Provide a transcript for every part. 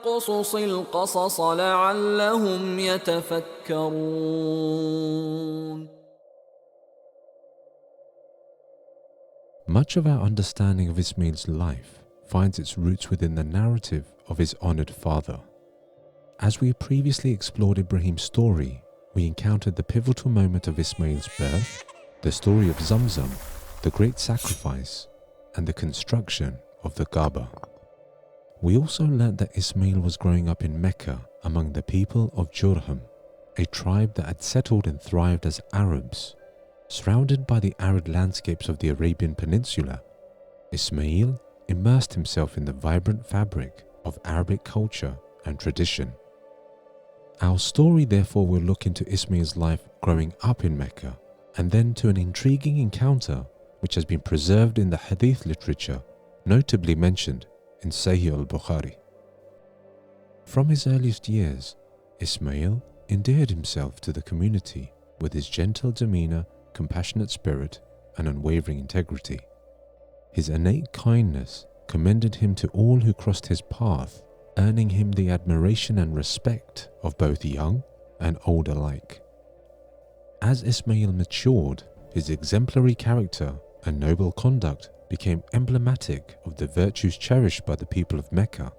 فاقصص القصص لعلهم يتفكرون. Much of our understanding of Ismail's life finds its roots within the narrative of his honored father. As we previously explored Ibrahim's story, we encountered the pivotal moment of Ismail's birth, the story of Zam Zam, the great sacrifice, and the construction of the Kaaba. We also learnt that Ismail was growing up in Mecca among the people of Jurhum, a tribe that had settled and thrived as Arabs. Surrounded by the arid landscapes of the Arabian Peninsula, Ismail immersed himself in the vibrant fabric of Arabic culture and tradition. Our story therefore will look into Ismail's life growing up in Mecca, and then to an intriguing encounter which has been preserved in the Hadith literature, notably mentioned in Sahih al-Bukhari. From his earliest years, Ismail endeared himself to the community with his gentle demeanor, compassionate spirit, and unwavering integrity. His innate kindness commended him to all who crossed his path, earning him the admiration and respect of both young and old alike. As Ismail matured, his exemplary character and noble conduct became emblematic of the virtues cherished by the people of Mecca.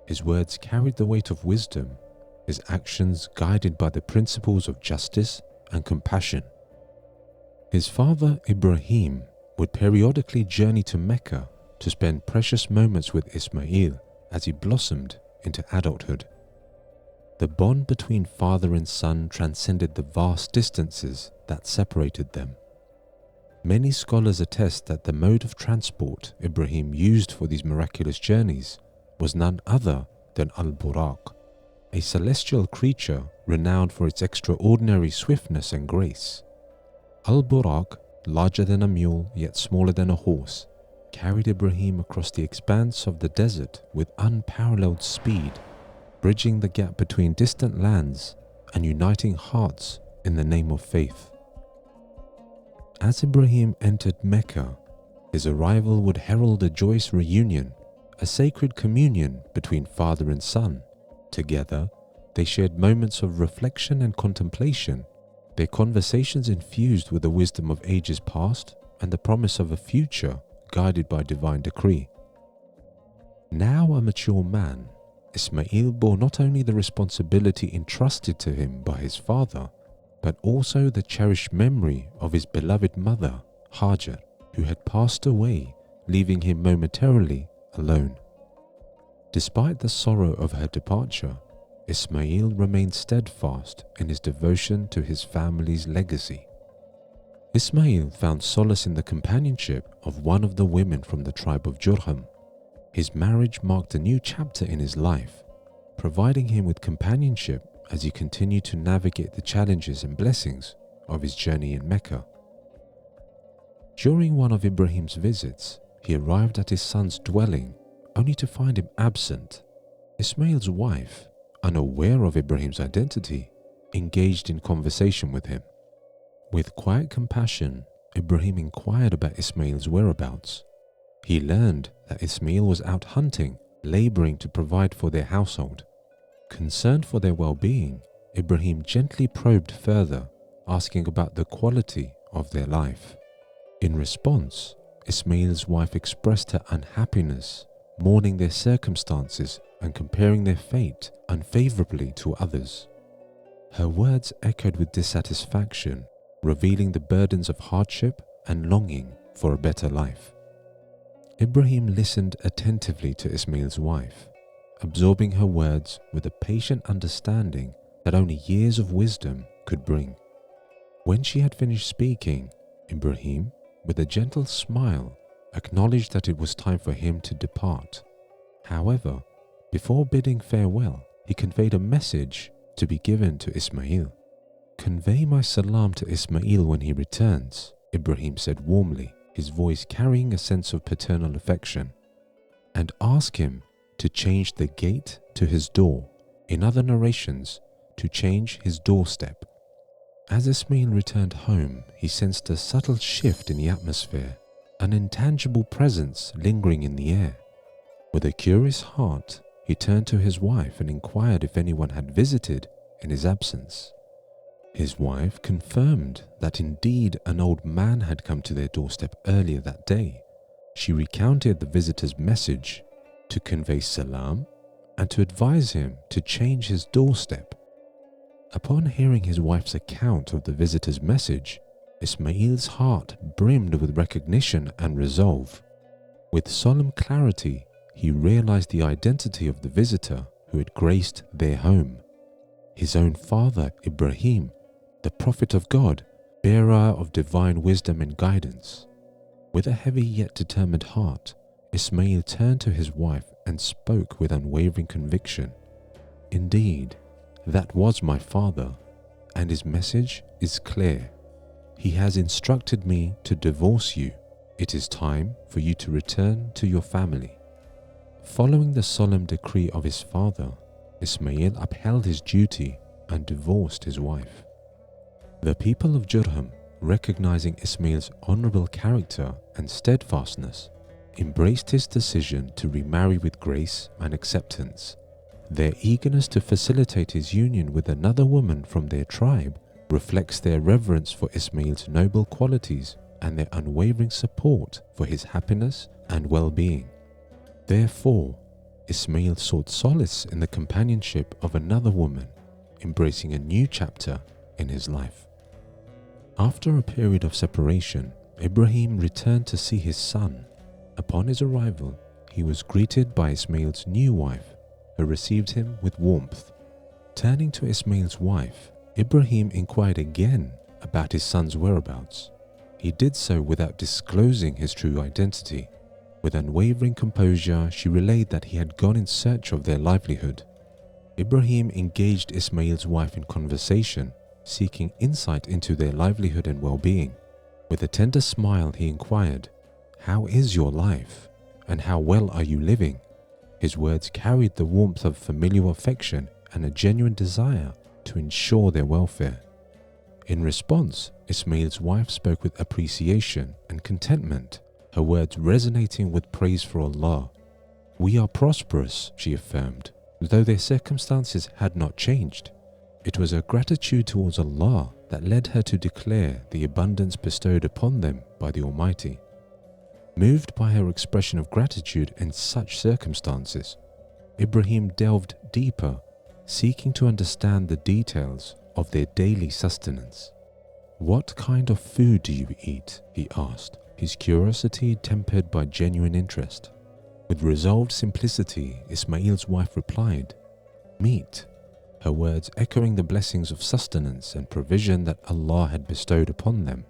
His words carried the weight of wisdom, his actions guided by the principles of justice and compassion. His father Ibrahim would periodically journey to Mecca to spend precious moments with Ismail as he blossomed into adulthood. The bond between father and son transcended the vast distances that separated them. Many scholars attest that the mode of transport Ibrahim used for these miraculous journeys was none other than Al-Buraq, a celestial creature renowned for its extraordinary swiftness and grace. Al-Buraq, larger than a mule yet smaller than a horse, carried Ibrahim across the expanse of the desert with unparalleled speed, bridging the gap between distant lands and uniting hearts in the name of faith. As Ibrahim entered Mecca, his arrival would herald a joyous reunion, a sacred communion between father and son. Together, they shared moments of reflection and contemplation, their conversations infused with the wisdom of ages past and the promise of a future guided by divine decree. Now a mature man, Ismail bore not only the responsibility entrusted to him by his father, but also the cherished memory of his beloved mother, Hajar, who had passed away, leaving him momentarily alone. Despite the sorrow of her departure, Ismail remained steadfast in his devotion to his family's legacy. Ismail found solace in the companionship of one of the women from the tribe of Jurhum. His marriage marked a new chapter in his life, providing him with companionship as he continued to navigate the challenges and blessings of his journey in Mecca. During one of Ibrahim's visits, he arrived at his son's dwelling only to find him absent. Ismail's wife, unaware of Ibrahim's identity, engaged in conversation with him. With quiet compassion, Ibrahim inquired about Ismail's whereabouts. He learned that Ismail was out hunting, laboring to provide for their household. Concerned for their well-being, Ibrahim gently probed further, asking about the quality of their life. In response, Ismail's wife expressed her unhappiness, mourning their circumstances and comparing their fate unfavorably to others. Her words echoed with dissatisfaction, revealing the burdens of hardship and longing for a better life. Ibrahim listened attentively to Ismail's wife, absorbing her words with a patient understanding that only years of wisdom could bring. When she had finished speaking, Ibrahim, with a gentle smile, acknowledged that it was time for him to depart. However, before bidding farewell, he conveyed a message to be given to Ismail. "Convey my salam to Ismail when he returns," Ibrahim said warmly, his voice carrying a sense of paternal affection, "and ask him to change the gate to his door. In other narrations, to change his doorstep." As Ismail returned home, he sensed a subtle shift in the atmosphere, an intangible presence lingering in the air. With a curious heart, he turned to his wife and inquired if anyone had visited in his absence. His wife confirmed that indeed an old man had come to their doorstep earlier that day. She recounted the visitor's message to convey salam and to advise him to change his doorstep. Upon hearing his wife's account of the visitor's message, Ismail's heart brimmed with recognition and resolve. With solemn clarity, he realized the identity of the visitor who had graced their home. His own father, Ibrahim, the prophet of God, bearer of divine wisdom and guidance. With a heavy yet determined heart, Ismail turned to his wife and spoke with unwavering conviction. Indeed, that was my father, and his message is clear. He has instructed me to divorce you. It is time for you to return to your family. Following the solemn decree of his father, Ismail upheld his duty and divorced his wife. The people of Jurhum, recognizing Ismail's honorable character and steadfastness, embraced his decision to remarry with grace and acceptance. Their eagerness to facilitate his union with another woman from their tribe reflects their reverence for Ismail's noble qualities and their unwavering support for his happiness and well-being. Therefore, Ismail sought solace in the companionship of another woman, embracing a new chapter in his life. After a period of separation, Ibrahim returned to see his son. Upon his arrival, he was greeted by Ismail's new wife, who received him with warmth. Turning to Ismail's wife, Ibrahim inquired again about his son's whereabouts. He did so without disclosing his true identity. With unwavering composure, she relayed that he had gone in search of their livelihood. Ibrahim engaged Ismail's wife in conversation, seeking insight into their livelihood and well-being. With a tender smile, he inquired, "How is your life, and how well are you living?" His words carried the warmth of familial affection and a genuine desire to ensure their welfare. In response, Ismail's wife spoke with appreciation and contentment, her words resonating with praise for Allah. "We are prosperous," she affirmed, though their circumstances had not changed. It was her gratitude towards Allah that led her to declare the abundance bestowed upon them by the Almighty. Moved by her expression of gratitude in such circumstances, Ibrahim delved deeper, seeking to understand the details of their daily sustenance. "What kind of food do you eat?" he asked, his curiosity tempered by genuine interest. With resolved simplicity, Ismail's wife replied, "Meat," her words echoing the blessings of sustenance and provision that Allah had bestowed upon them.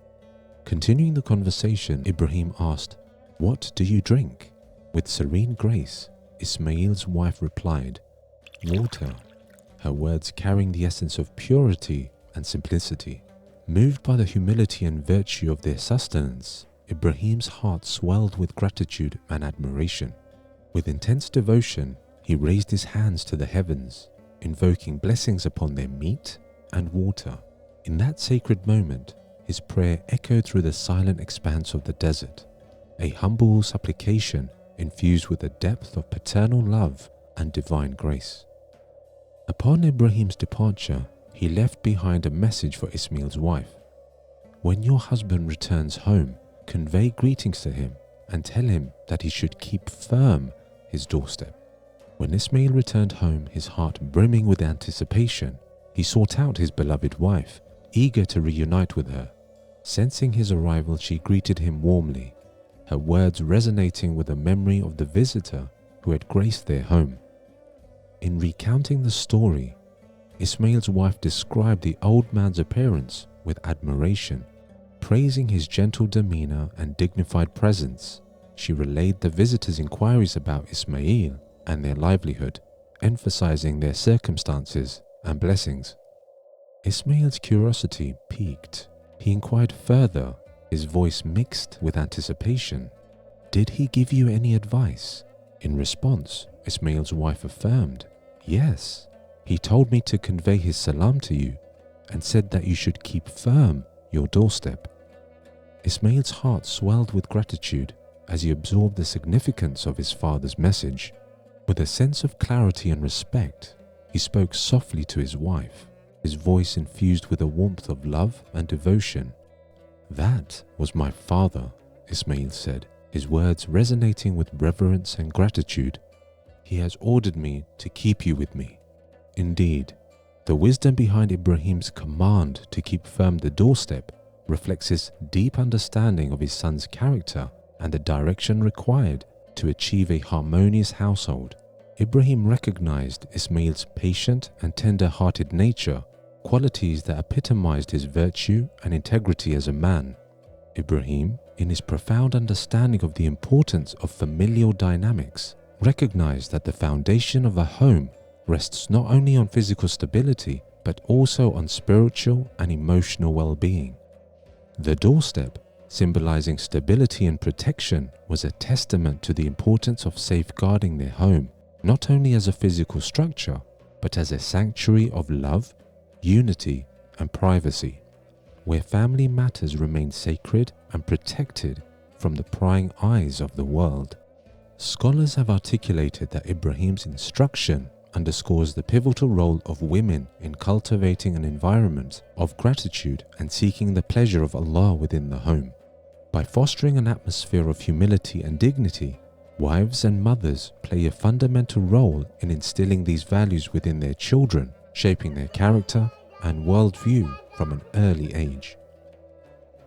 Continuing the conversation, Ibrahim asked, "What do you drink?" With serene grace, Ismail's wife replied, "Water," her words carrying the essence of purity and simplicity. Moved by the humility and virtue of their sustenance, Ibrahim's heart swelled with gratitude and admiration. With intense devotion, he raised his hands to the heavens, invoking blessings upon their meat and water. In that sacred moment, his prayer echoed through the silent expanse of the desert, a humble supplication infused with a depth of paternal love and divine grace. Upon Ibrahim's departure, he left behind a message for Ismail's wife. "When your husband returns home, convey greetings to him and tell him that he should keep firm his doorstep." When Ismail returned home, his heart brimming with anticipation, he sought out his beloved wife, eager to reunite with her. Sensing his arrival, she greeted him warmly, her words resonating with the memory of the visitor who had graced their home. In recounting the story, Ismail's wife described the old man's appearance with admiration. Praising his gentle demeanor and dignified presence, she relayed the visitor's inquiries about Ismail and their livelihood, emphasizing their circumstances and blessings. Ismail's curiosity piqued. He inquired further, his voice mixed with anticipation. "Did he give you any advice?" In response, Ismail's wife affirmed, "Yes, he told me to convey his salam to you and said that you should keep firm your doorstep." Ismail's heart swelled with gratitude as he absorbed the significance of his father's message. With a sense of clarity and respect, he spoke softly to his wife, his voice infused with a warmth of love and devotion. "That was my father," Ismail said, his words resonating with reverence and gratitude. "He has ordered me to keep you with me." Indeed, the wisdom behind Ibrahim's command to keep firm the doorstep reflects his deep understanding of his son's character and the direction required to achieve a harmonious household. Ibrahim recognized Ismail's patient and tender-hearted nature, qualities that epitomized his virtue and integrity as a man. Ibrahim, in his profound understanding of the importance of familial dynamics, recognized that the foundation of a home rests not only on physical stability, but also on spiritual and emotional well-being. The doorstep, symbolizing stability and protection, was a testament to the importance of safeguarding their home, not only as a physical structure, but as a sanctuary of love, unity, and privacy, where family matters remain sacred and protected from the prying eyes of the world. Scholars have articulated that Ibrahim's instruction underscores the pivotal role of women in cultivating an environment of gratitude and seeking the pleasure of Allah within the home. By fostering an atmosphere of humility and dignity, wives and mothers play a fundamental role in instilling these values within their children, shaping their character and worldview from an early age.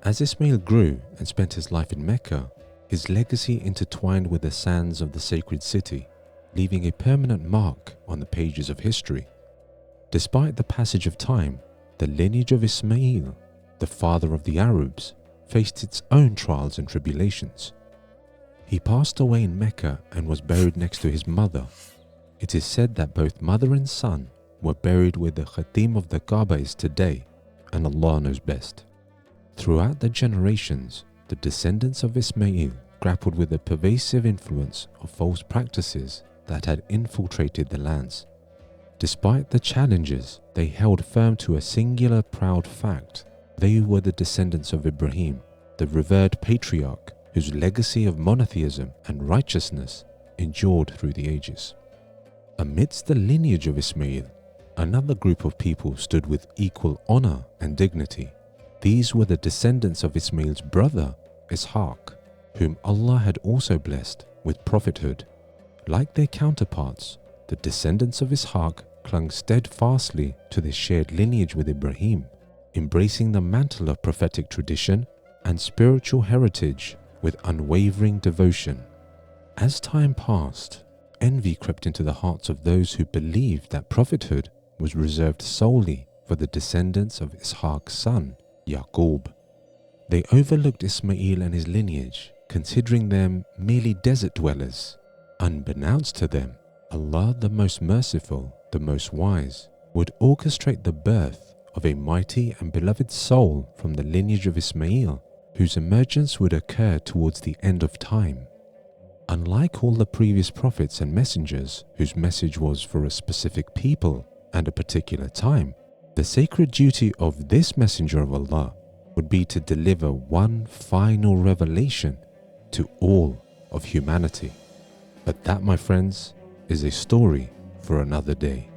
As Ismail grew and spent his life in Mecca, his legacy intertwined with the sands of the sacred city, leaving a permanent mark on the pages of history. Despite the passage of time, the lineage of Ismail, the father of the Arabs, faced its own trials and tribulations. He passed away in Mecca and was buried next to his mother. It is said that both mother and son were buried where the khatim of the Kaaba is today, and Allah knows best. Throughout the generations, the descendants of Ismail grappled with the pervasive influence of false practices that had infiltrated the lands. Despite the challenges, they held firm to a singular proud fact. They were the descendants of Ibrahim, the revered patriarch whose legacy of monotheism and righteousness endured through the ages. Amidst the lineage of Ismail, another group of people stood with equal honor and dignity. These were the descendants of Ismail's brother, Ishaq, whom Allah had also blessed with prophethood. Like their counterparts, the descendants of Ishaq clung steadfastly to their shared lineage with Ibrahim, embracing the mantle of prophetic tradition and spiritual heritage with unwavering devotion. As time passed, envy crept into the hearts of those who believed that prophethood was reserved solely for the descendants of Ishaq's son, Yaqub. They overlooked Ismail and his lineage, considering them merely desert dwellers. Unbeknownst to them, Allah the Most Merciful, the Most Wise, would orchestrate the birth of a mighty and beloved soul from the lineage of Ismail, whose emergence would occur towards the end of time. Unlike all the previous prophets and messengers whose message was for a specific people and a particular time, the sacred duty of this messenger of Allah would be to deliver one final revelation to all of humanity. But that, my friends, is a story for another day.